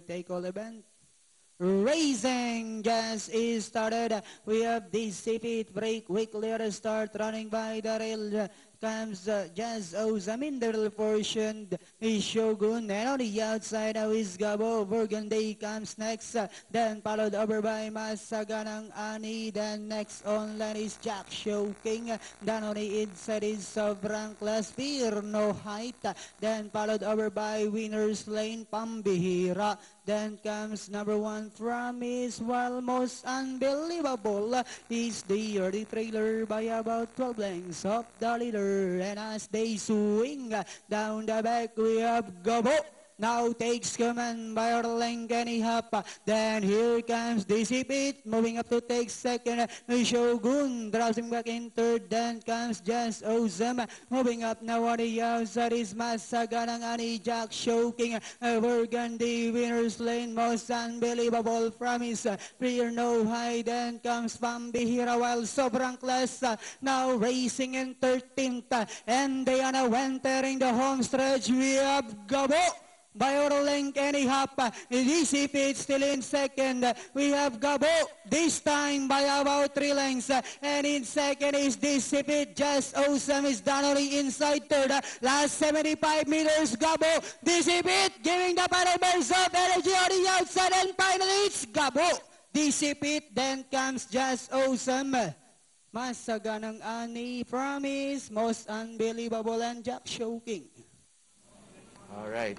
Take all event. Racing just is started. We have the CP break quickly at the start, running by the rail. Comes Jazz Ozamin, the little portion is Shogun, and on the outside now is Gabo. Burgundy comes next, then followed over by Masaganang Ani. Then next on line is Jack Showking. Then on the inside is Sobrang Class Fear No Height. Then followed over by Winners Lane Pambihira. Then comes number one Promise, while most unbelievable is the early trailer by about 12 lengths of the leader. And as they swing down the back, we have Gabo. Now takes command by Orlang Kenny Hapa. Then here comes Dissipate, moving up to take second. Shogun dropping back in third. Then comes Just Ozam, moving up now on the outside is Masaganang Ani, Jack Showking. Burgundy Winners Lane, most unbelievable Promise. Fear No High. Then comes Pambihira, while Sobrang Class now racing in 13th. And they are now entering the home stretch. We have Gabo by Orlang Kenny Hapa. Dissipate still in second. We have Gabo this time by about 3 lengths. And in second is Dissipate. Just Awesome is done only inside third. Last 75 meters, Gabo. Dissipate giving the final burst of energy on the outside. And finally it's Gabo. Dissipate. Then comes Just Awesome. Masaganang Ani, Promise, Most Unbelievable, and Jack Showking. All right.